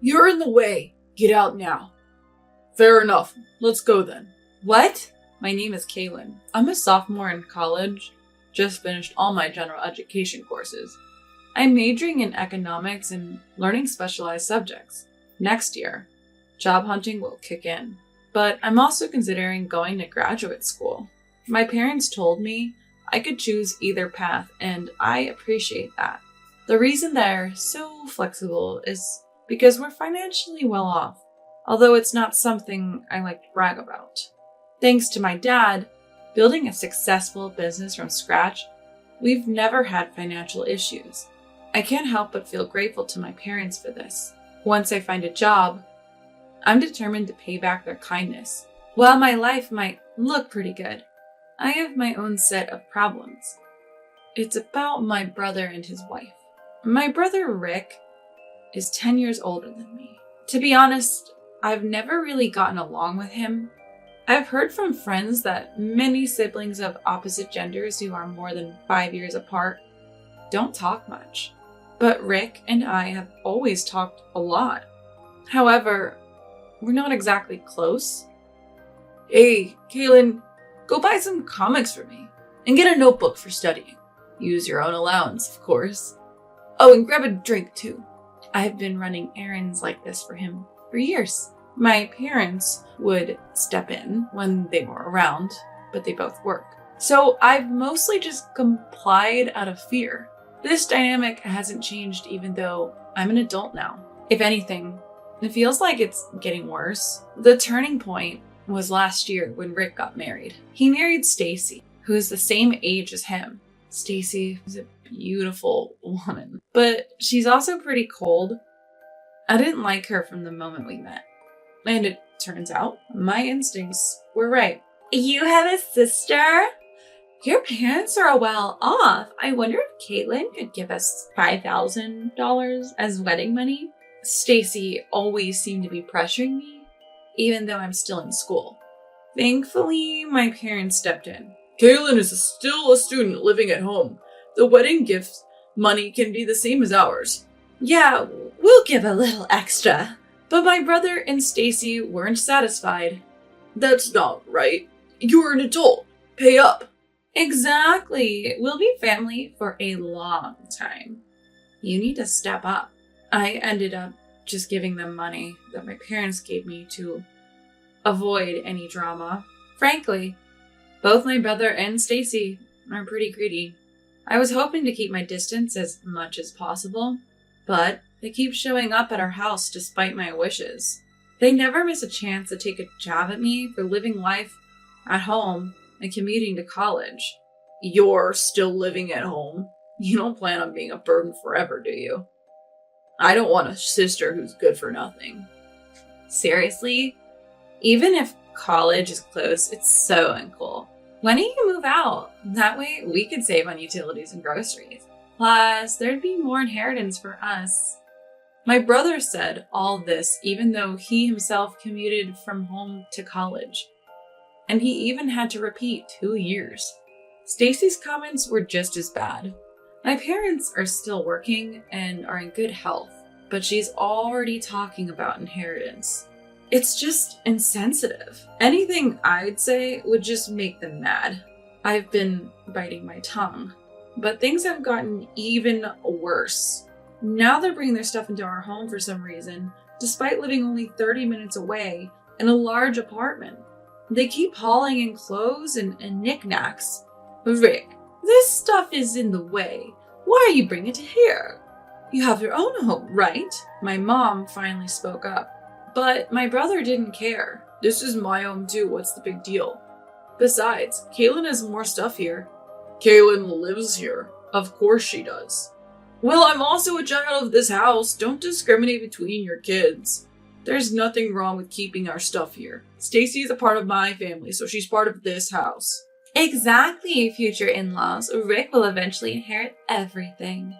You're in the way. Get out now. Fair enough. Let's go then. What? My name is Kaylin. I'm a sophomore in college. Just finished all my general education courses. I'm majoring in economics and learning specialized subjects. Next year, job hunting will kick in. But I'm also considering going to graduate school. My parents told me I could choose either path, and I appreciate that. The reason they're so flexible is because we're financially well off, although it's not something I like to brag about. Thanks to my dad building a successful business from scratch, we've never had financial issues. I can't help but feel grateful to my parents for this. Once I find a job, I'm determined to pay back their kindness. While my life might look pretty good, I have my own set of problems. It's about my brother and his wife. My brother Rick is 10 years older than me. To be honest, I've never really gotten along with him. I've heard from friends that many siblings of opposite genders who are more than 5 years apart don't talk much. But Rick and I have always talked a lot. However, we're not exactly close. Hey, Kaylin, go buy some comics for me and get a notebook for studying. Use your own allowance, of course. Oh, and grab a drink too. I've been running errands like this for him for years. My parents would step in when they were around, but they both work. So I've mostly just complied out of fear. This dynamic hasn't changed even though I'm an adult now. If anything, it feels like it's getting worse. The turning point was last year when Rick got married. He married Stacy, who is the same age as him. Stacy is a beautiful woman, but she's also pretty cold. I didn't like her from the moment we met. And it turns out my instincts were right. You have a sister? Your parents are well off. I wonder if Caitlin could give us $5,000 as wedding money. Stacy always seemed to be pressuring me, even though I'm still in school. Thankfully, my parents stepped in. Kaylin is still a student living at home. The wedding gift money can be the same as ours. Yeah, we'll give a little extra. But my brother and Stacy weren't satisfied. That's not right. You're an adult. Pay up. Exactly. We'll be family for a long time. You need to step up. I ended up just giving them money that my parents gave me to avoid any drama. Frankly, both my brother and Stacy are pretty greedy. I was hoping to keep my distance as much as possible, but they keep showing up at our house despite my wishes. They never miss a chance to take a jab at me for living life at home and commuting to college. You're still living at home. You don't plan on being a burden forever, do you? I don't want a sister who's good for nothing. Seriously? Even if college is close, it's so uncool. When do you move out? That way we could save on utilities and groceries. Plus, there'd be more inheritance for us. My brother said all this even though he himself commuted from home to college. And he even had to repeat 2 years. Stacy's comments were just as bad. My parents are still working and are in good health, but she's already talking about inheritance. It's just insensitive. Anything I'd say would just make them mad. I've been biting my tongue, but things have gotten even worse. Now they're bringing their stuff into our home for some reason, despite living only 30 minutes away in a large apartment. They keep hauling in clothes and knickknacks. Rick, this stuff is in the way. Why are you bringing it here? You have your own home, right? My mom finally spoke up, but my brother didn't care. This is my home too, what's the big deal? Besides, Kaylin has more stuff here. Kaylin lives here. Of course she does. Well, I'm also a child of this house. Don't discriminate between your kids. There's nothing wrong with keeping our stuff here. Stacy is a part of my family, so she's part of this house. Exactly, future in-laws. Rick will eventually inherit everything.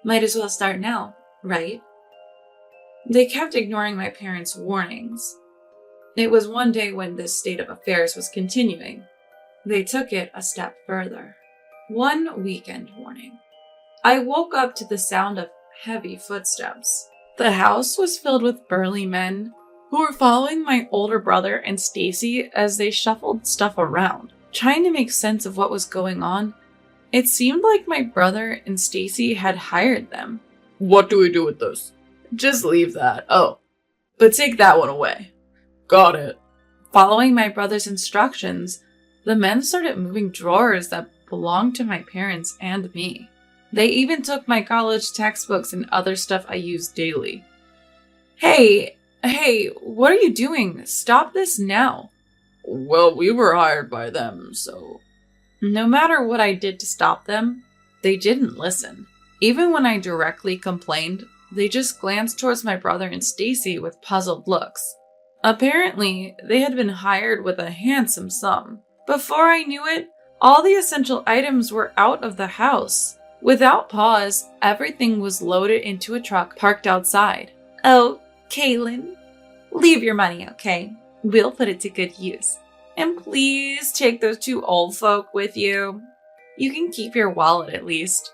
Might as well start now, right? They kept ignoring my parents' warnings. It was one day when this state of affairs was continuing. They took it a step further. One weekend morning, I woke up to the sound of heavy footsteps. The house was filled with burly men who were following my older brother and Stacy as they shuffled stuff around, trying to make sense of what was going on. It seemed like my brother and Stacy had hired them. What do we do with this? Just leave that. Oh, but take that one away. Got it. Following my brother's instructions, the men started moving drawers that belonged to my parents and me. They even took my college textbooks and other stuff I used daily. Hey, what are you doing? Stop this now. Well, we were hired by them, so... No matter what I did to stop them, they didn't listen. Even when I directly complained, they just glanced towards my brother and Stacy with puzzled looks. Apparently, they had been hired with a handsome sum. Before I knew it, all the essential items were out of the house. Without pause, everything was loaded into a truck parked outside. Oh, Kaylin, leave your money, okay? We'll put it to good use. And please take those two old folk with you. You can keep your wallet at least.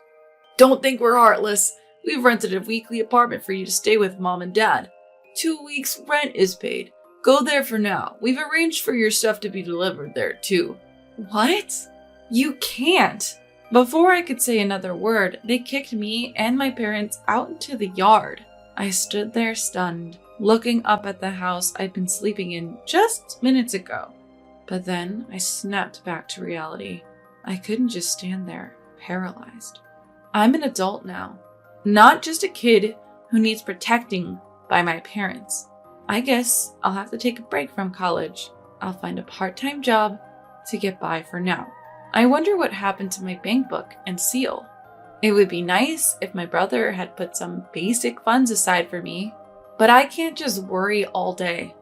Don't think we're heartless. We've rented a weekly apartment for you to stay with Mom and Dad. 2 weeks' rent is paid. Go there for now. We've arranged for your stuff to be delivered there, too. What? You can't. Before I could say another word, they kicked me and my parents out into the yard. I stood there stunned, looking up at the house I'd been sleeping in just minutes ago. But then I snapped back to reality. I couldn't just stand there, paralyzed. I'm an adult now, not just a kid who needs protecting by my parents. I guess I'll have to take a break from college. I'll find a part-time job to get by for now. I wonder what happened to my bank book and seal. It would be nice if my brother had put some basic funds aside for me, but I can't just worry all day.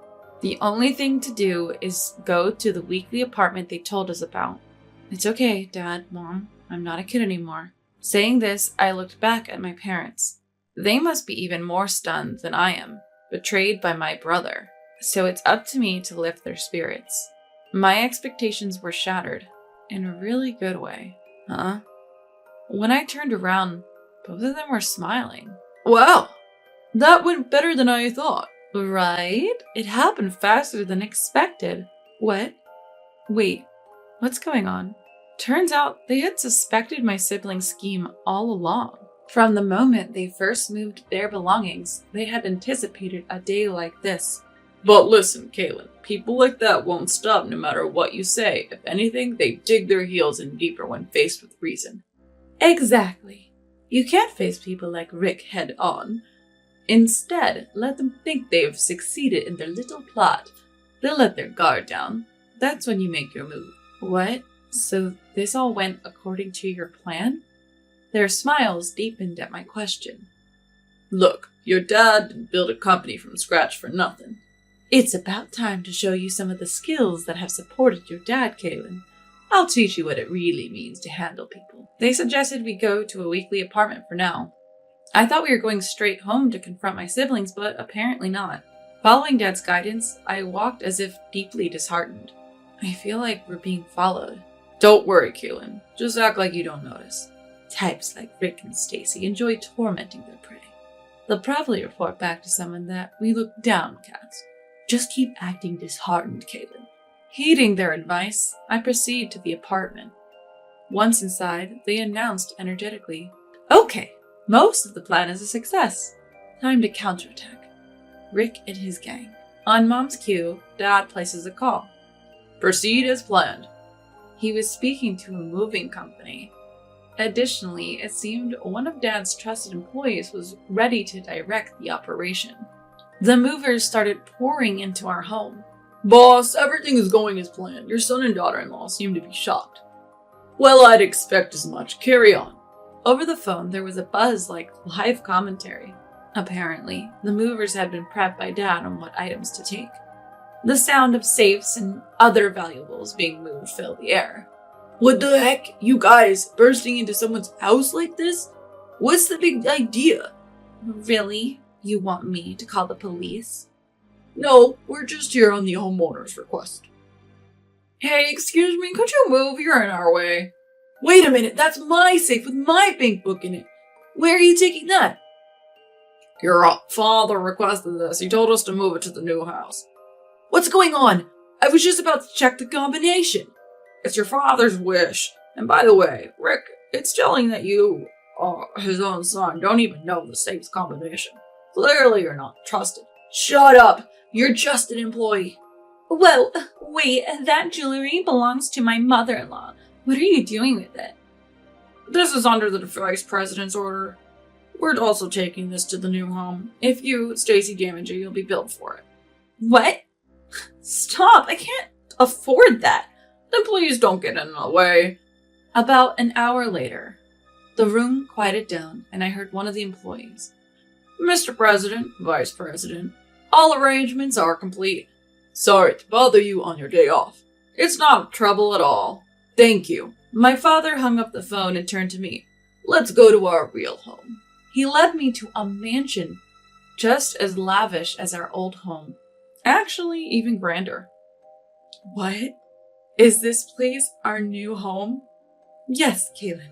The only thing to do is go to the weekly apartment they told us about. It's okay, Dad, Mom, I'm not a kid anymore. Saying this, I looked back at my parents. They must be even more stunned than I am, betrayed by my brother. So it's up to me to lift their spirits. My expectations were shattered. In a really good way. When I turned around, both of them were smiling. Wow, that went better than I thought. Right? It happened faster than expected. What? Wait, what's going on? Turns out they had suspected my siblings' scheme all along. From the moment they first moved their belongings, they had anticipated a day like this. But listen, Kaylin, people like that won't stop no matter what you say. If anything, they dig their heels in deeper when faced with reason. Exactly. You can't face people like Rick head on. Instead, let them think they've succeeded in their little plot. They'll let their guard down. That's when you make your move. What? So this all went according to your plan? Their smiles deepened at my question. Look, your dad didn't build a company from scratch for nothing. It's about time to show you some of the skills that have supported your dad, Kaylin. I'll teach you what it really means to handle people. They suggested we go to a weekly apartment for now. I thought we were going straight home to confront my siblings, but apparently not. Following Dad's guidance, I walked as if deeply disheartened. I feel like we're being followed. Don't worry, Kaylin. Just act like you don't notice. Types like Rick and Stacy enjoy tormenting their prey. They'll probably report back to someone that we look downcast. Just keep acting disheartened, Kaylin. Heeding their advice, I proceed to the apartment. Once inside, they announced energetically, "Okay, most of the plan is a success. Time to counterattack." Rick and his gang. On Mom's cue, Dad places a call. Proceed as planned. He was speaking to a moving company. Additionally, it seemed one of Dad's trusted employees was ready to direct the operation. The movers started pouring into our home. Boss, everything is going as planned. Your son and daughter-in-law seem to be shocked. Well, I'd expect as much. Carry on. Over the phone, there was a buzz like live commentary. Apparently, the movers had been prepped by Dad on what items to take. The sound of safes and other valuables being moved filled the air. What the heck? You guys bursting into someone's house like this? What's the big idea? Really? You want me to call the police? No, we're just here on the homeowner's request. Hey, excuse me, could you move? You're in our way. Wait a minute, that's my safe with my bank book in it. Where are you taking that? Your father requested this. He told us to move it to the new house. What's going on? I was just about to check the combination. It's your father's wish. And by the way, Rick, it's telling that you, his own son, don't even know the safe's combination. Clearly you're not trusted. Shut up! You're just an employee. Whoa, wait, that jewelry belongs to my mother-in-law. What are you doing with it? This is under the vice president's order. We're also taking this to the new home. If you, Stacy, damage it, you'll be billed for it. What? Stop, I can't afford that. Then please don't get in the way. About an hour later, the room quieted down and I heard one of the employees. Mr. President, Vice President, all arrangements are complete. Sorry to bother you on your day off. It's not trouble at all. Thank you. My father hung up the phone and turned to me. Let's go to our real home. He led me to a mansion just as lavish as our old home. Actually, even grander. What? Is this place our new home? Yes, Kaylin.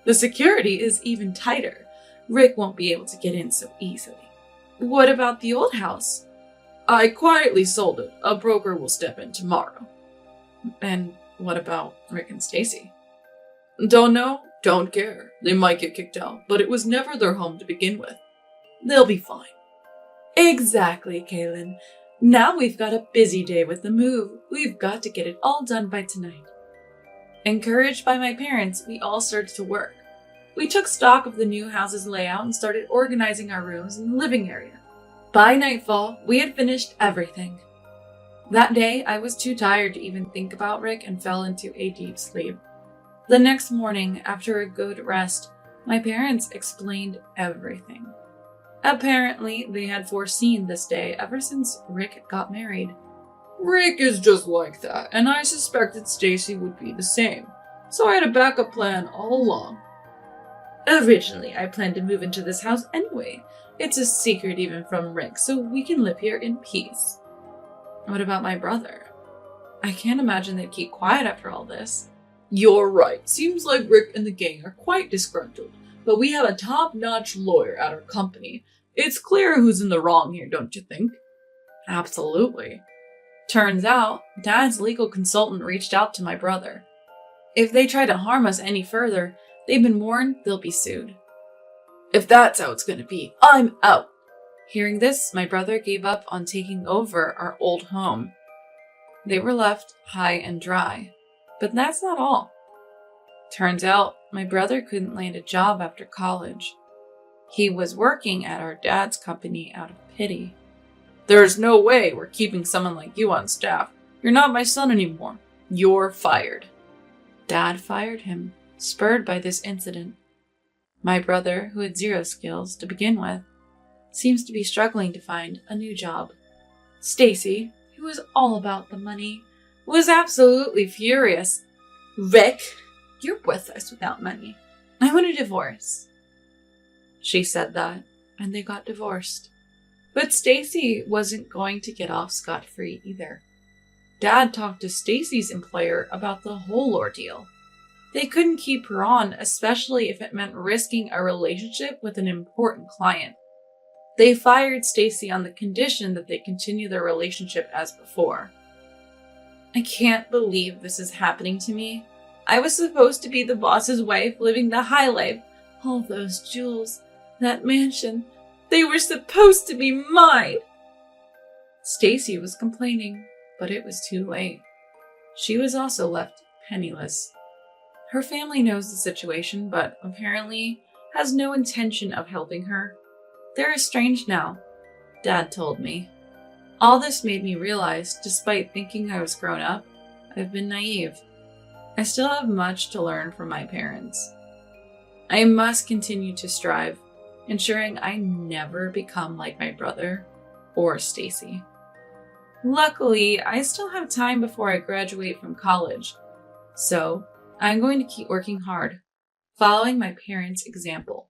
The security is even tighter. Rick won't be able to get in so easily. What about the old house? I quietly sold it. A broker will step in tomorrow. And what about Rick and Stacy? Don't know, don't care. They might get kicked out, but it was never their home to begin with. They'll be fine. Exactly, Kaylin. Now we've got a busy day with the move. We've got to get it all done by tonight. Encouraged by my parents, we all started to work. We took stock of the new house's layout and started organizing our rooms in the living area. By nightfall, we had finished everything. That day, I was too tired to even think about Rick and fell into a deep sleep. The next morning, after a good rest, my parents explained everything. Apparently, they had foreseen this day ever since Rick got married. Rick is just like that, and I suspected Stacy would be the same, so I had a backup plan all along. Originally, I planned to move into this house anyway. It's a secret even from Rick, so we can live here in peace. What about my brother? I can't imagine they'd keep quiet after all this. You're right. Seems like Rick and the gang are quite disgruntled, but we have a top-notch lawyer at our company. It's clear who's in the wrong here, don't you think? Absolutely. Turns out, Dad's legal consultant reached out to my brother. If they try to harm us any further, they've been warned they'll be sued. If that's how it's gonna be, I'm out. Hearing this, my brother gave up on taking over our old home. They were left high and dry. But that's not all. Turns out, my brother couldn't land a job after college. He was working at our dad's company out of pity. There's no way we're keeping someone like you on staff. You're not my son anymore. You're fired. Dad fired him, spurred by this incident. My brother, who had zero skills to begin with, seems to be struggling to find a new job. Stacy, who was all about the money, was absolutely furious. Rick, you're worthless without money. I want a divorce. She said that, and they got divorced. But Stacy wasn't going to get off scot-free either. Dad talked to Stacy's employer about the whole ordeal. They couldn't keep her on, especially if it meant risking a relationship with an important client. They fired Stacy on the condition that they continue their relationship as before. I can't believe this is happening to me. I was supposed to be the boss's wife, living the high life. All those jewels, that mansion, they were supposed to be mine. Stacy was complaining, but it was too late. She was also left penniless. Her family knows the situation, but apparently has no intention of helping her. They're estranged now, Dad told me. All this made me realize, despite thinking I was grown up, I've been naive. I still have much to learn from my parents. I must continue to strive, ensuring I never become like my brother or Stacy. Luckily, I still have time before I graduate from college, so I'm going to keep working hard, following my parents' example.